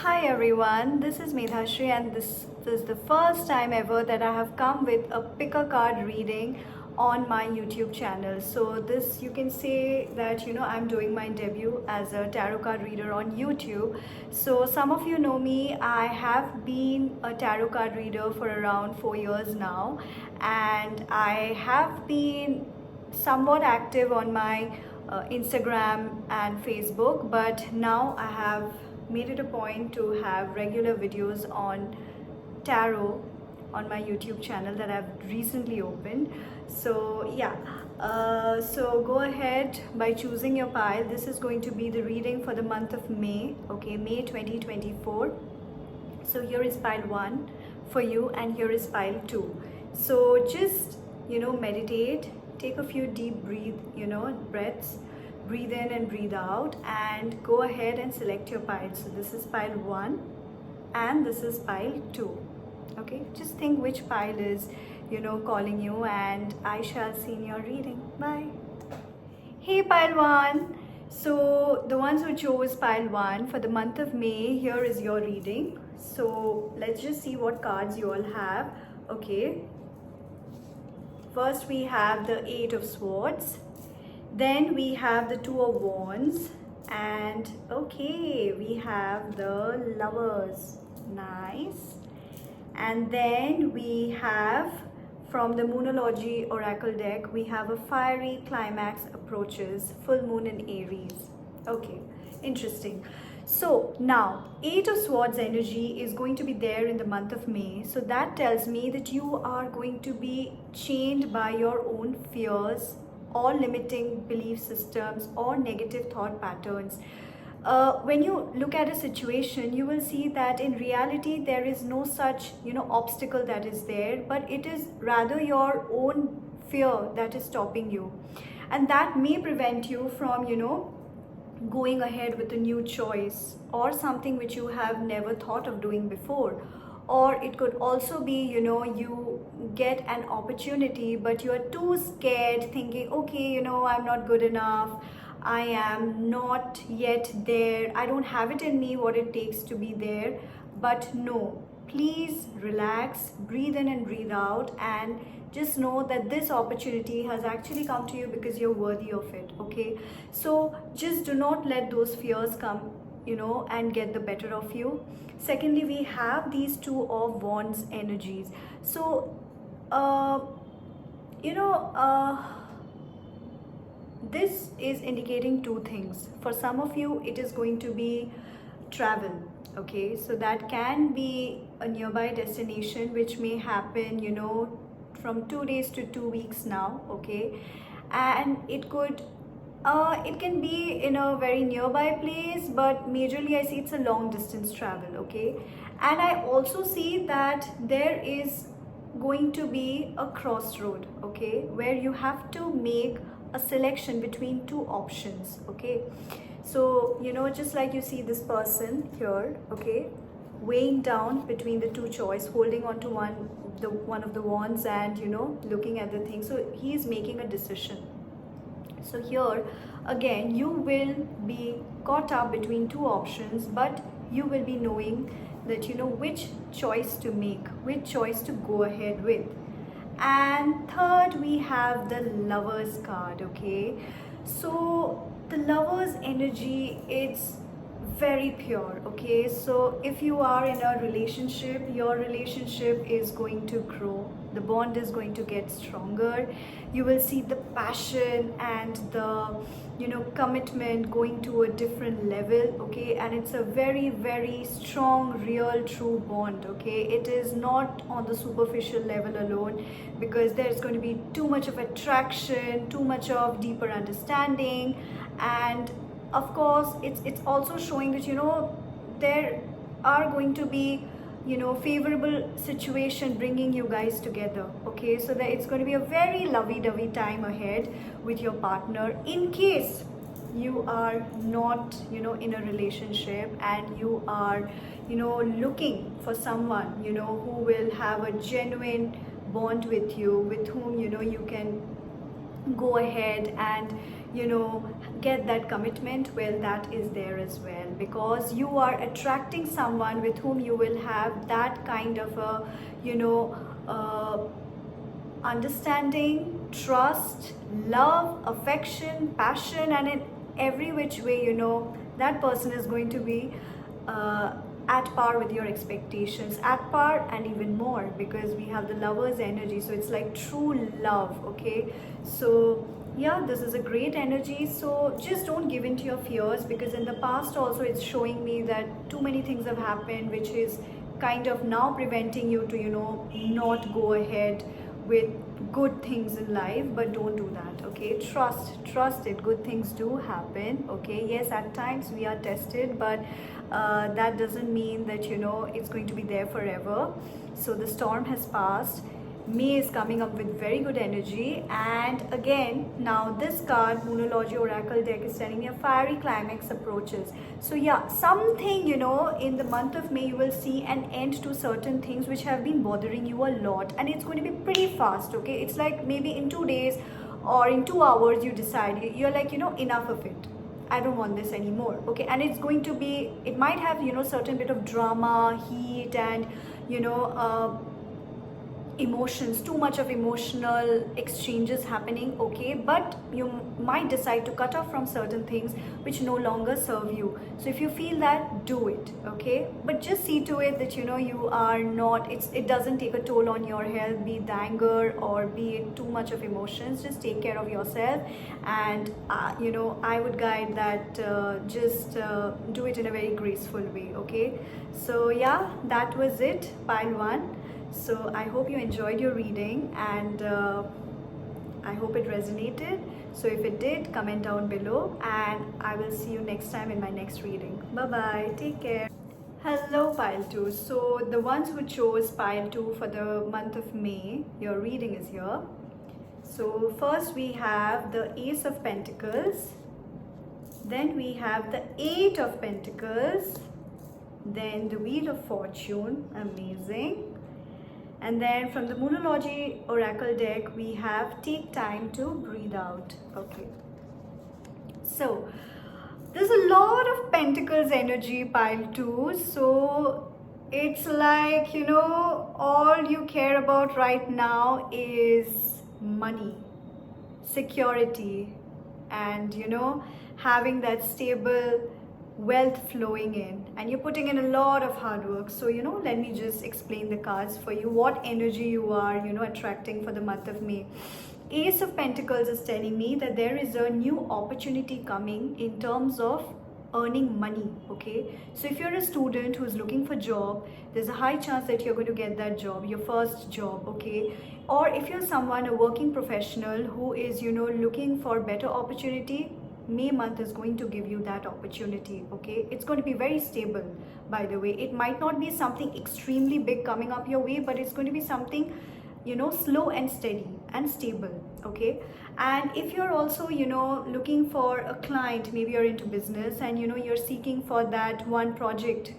Hi everyone, this is Medhashri and this is the first time ever that I have come with a pick a card reading on my YouTube channel. So this you can say that I'm doing my debut as a tarot card reader on YouTube. So some of you know me, I have been a tarot card reader for around 4 years now, and I have been somewhat active on my Instagram and Facebook, but now I have made it a point to have regular videos on tarot on my YouTube channel that I've recently opened. So yeah, so go ahead by choosing your pile. This is going to be the reading for the month of May, okay, May 2024. So here is pile 1 for you and here is pile 2. So just meditate, take a few deep breaths, breathe in and breathe out, and go ahead and select your pile. So this is pile 1 and this is pile 2. Okay, just think which pile is calling you, and I shall see in your reading. Bye. Hey pile 1, so the ones who chose pile 1 for the month of May, here is your reading. So let's just see what cards you all have. Okay, first we have the 8 of Swords, then we have the 2 of Wands, and okay, we have the Lovers. Nice. And then we have, from the Moonology Oracle deck, we have a Fiery Climax Approaches, Full Moon in Aries. Okay, interesting. So now 8 of Swords energy is going to be there in the month of May. So that tells me that you are going to be chained by your own fears or limiting belief systems or negative thought patterns. When you look at a situation, you will see that in reality there is no such obstacle that is there, but it is rather your own fear that is stopping you, and that may prevent you from going ahead with a new choice or something which you have never thought of doing before. Or it could also be you get an opportunity but you are too scared, thinking, okay, I'm not good enough, I am not yet there, I don't have it in me what it takes to be there. But no, please relax, breathe in and breathe out, and just know that this opportunity has actually come to you because you're worthy of it. Okay, so just do not let those fears come and get the better of you. Secondly, we have these 2 of Wands energies. So this is indicating 2 things. For some of you, it is going to be travel. Okay, so that can be a nearby destination which may happen from 2 days to 2 weeks now. Okay, and it can be in a very nearby place, but majorly I see it's a long distance travel. Okay, and I also see that there is going to be a crossroad, okay, where you have to make a selection between 2 options. Okay, so just like you see this person here, okay, weighing down between the 2 choice, holding on to one of the wands and looking at the thing. So he is making a decision. So here again, you will be caught up between 2 options, but you will be knowing that which choice to make, which choice to go ahead with. And third, we have the Lovers card. Okay, so the Lovers energy, it's very pure. Okay, so if you are in a relationship, your relationship is going to grow, the bond is going to get stronger. You will see the passion and the commitment going to a different level. Okay, and it's a very, very strong, real, true bond. Okay, it is not on the superficial level alone, because there's going to be too much of attraction, too much of deeper understanding, and of course it's also showing that there are going to be favorable situation bringing you guys together. Okay, so that it's going to be a very lovey-dovey time ahead with your partner. In case you are not in a relationship and you are looking for someone who will have a genuine bond with you, with whom you can go ahead and get that commitment, well, that is there as well, because you are attracting someone with whom you will have that kind of a understanding, trust, love, affection, passion, and in every which way, that person is going to be at par with your expectations, at par and even more, because we have the lover's energy. So it's like true love. Okay, so yeah, this is a great energy. So just don't give in to your fears, because in the past also it's showing me that too many things have happened which is kind of now preventing you to not go ahead with good things in life. But don't do that. Okay, trust it, good things do happen. Okay, yes, at times we are tested, but that doesn't mean that it's going to be there forever. So the storm has passed. May is coming up with very good energy. And again, now this card, Moonology Oracle deck, is telling me a fiery climax approaches. So yeah, something in the month of May you will see an end to certain things which have been bothering you a lot, and it's going to be pretty fast. Okay, it's like maybe in 2 days or in 2 hours you decide, you're like enough of it, I don't want this anymore. Okay, and it's going to be, it might have certain bit of drama, heat, and emotions, too much of emotional exchanges happening. Okay, but you might decide to cut off from certain things which no longer serve you. So if you feel that, do it. Okay, but just see to it that you are not, it doesn't take a toll on your health, be it anger or be it too much of emotions. Just take care of yourself, and I would guide that just do it in a very graceful way. Okay, so yeah, that was it, pile 1. So I hope you enjoyed your reading, and I hope it resonated. So if it did, comment down below, and I will see you next time in my next reading. Bye bye, take care. Hello pile 2. So the ones who chose pile 2 for the month of May, your reading is here. So first we have the Ace of Pentacles, then we have the 8 of Pentacles, then the Wheel of Fortune, amazing. And then from the Moonology Oracle deck, we have Take Time to Breathe Out. Okay. So, there's a lot of Pentacles energy, pile 2. So, it's like, all you care about right now is money, security, and, having that stable wealth flowing in, and you're putting in a lot of hard work. So let me just explain the cards for you, what energy you are attracting for the month of May. Ace of Pentacles is telling me that there is a new opportunity coming in terms of earning money. Okay, so if you're a student who's looking for job, there's a high chance that you're going to get that job, your first job. Okay, or if you're someone, a working professional who is looking for better opportunity, May month is going to give you that opportunity. Okay, it's going to be very stable, by the way. It might not be something extremely big coming up your way, but it's going to be something slow and steady and stable. Okay, and if you're also looking for a client, maybe you're into business and you're seeking for that one project,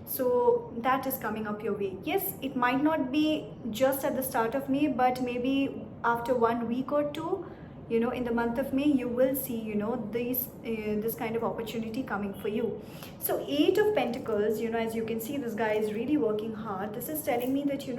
so that is coming up your way. Yes, it might not be just at the start of May, but maybe after 1 week or 2, in the month of May, you will see this kind of opportunity coming for you. So 8 of Pentacles, as you can see, this guy is really working hard. This is telling me that you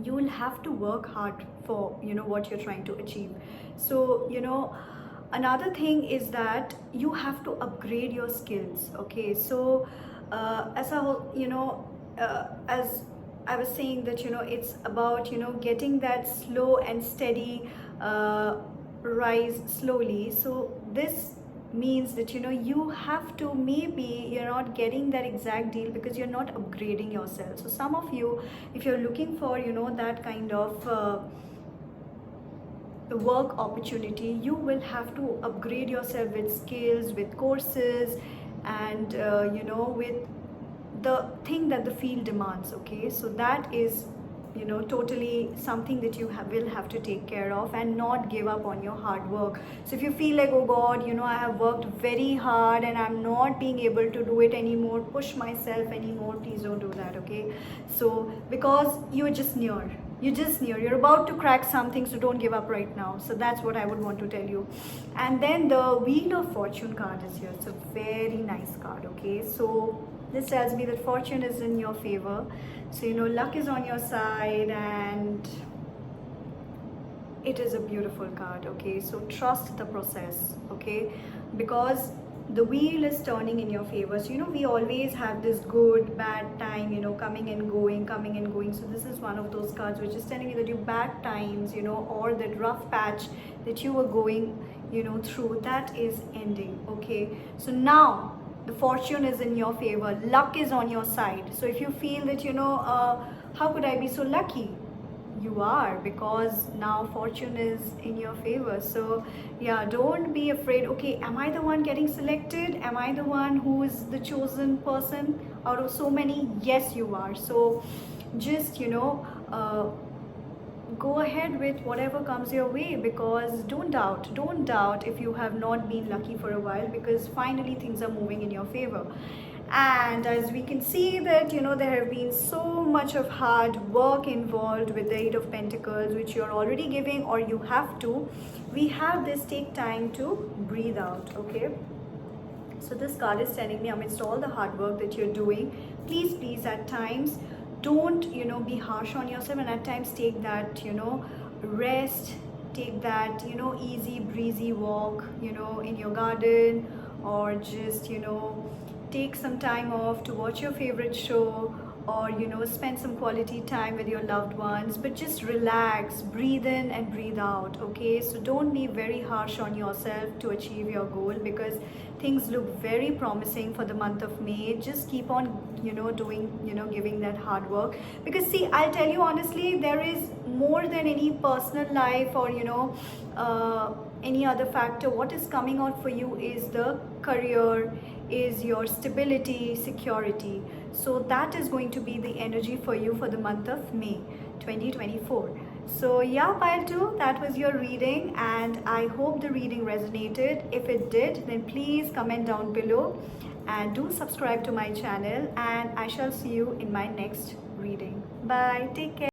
will have to work hard for what you're trying to achieve. So another thing is that you have to upgrade your skills. Okay, so as a whole, as I was saying that it's about getting that slow and steady rise slowly. So this means that you have to, maybe you're not getting that exact deal because you're not upgrading yourself. So some of you, if you're looking for that kind of work opportunity, you will have to upgrade yourself with skills, with courses, and with the thing that the field demands. Okay, so that is totally something that you will have to take care of, and not give up on your hard work. So if you feel like, oh God, I have worked very hard and I'm not being able to do it anymore, push myself anymore, please don't do that. Okay, so because you're just near, you're just near, you're about to crack something, so don't give up right now. So that's what I would want to tell you. And then the Wheel of Fortune card is here. It's a very nice card. Okay, so this tells me that fortune is in your favor, so you know luck is on your side, and it is a beautiful card. Okay, so trust the process. Okay, because the wheel is turning in your favor. So you know we always have this good bad time, you know, coming and going, coming and going. So this is one of those cards which is telling you that your bad times, you know, or that rough patch that you were going, you know, through, that is ending. Okay, so now the fortune is in your favor, luck is on your side. So if you feel that, you know, how could I be so lucky, you are, because now fortune is in your favor. So yeah, don't be afraid. Okay, am I the one getting selected? Am I the one who is the chosen person out of so many? Yes, you are. So just, you know, go ahead with whatever comes your way, because don't doubt if you have not been lucky for a while, because finally things are moving in your favor. And as we can see that, you know, there have been so much of hard work involved with the Eight of Pentacles, which you're already giving, or you have to. We have this, take time to breathe out. Okay, so this card is telling me, amidst all the hard work that you're doing, please at times don't, you know, be harsh on yourself, and at times take that, you know, rest, take that, you know, easy breezy walk, you know, in your garden, or just, you know, take some time off to watch your favorite show, or you know, spend some quality time with your loved ones. But just relax, breathe in and breathe out. Okay, so don't be very harsh on yourself to achieve your goal, because things look very promising for the month of May. Just keep on, you know, doing, you know, giving that hard work, because see, I'll tell you honestly, there is more than any personal life or, you know, any other factor. What is coming out for you is the career, is your stability, security. So that is going to be the energy for you for the month of May 2024. So yeah, pile 2, that was your reading, and I hope the reading resonated. If it did, then please comment down below and do subscribe to my channel, and I shall see you in my next reading. Bye, take care.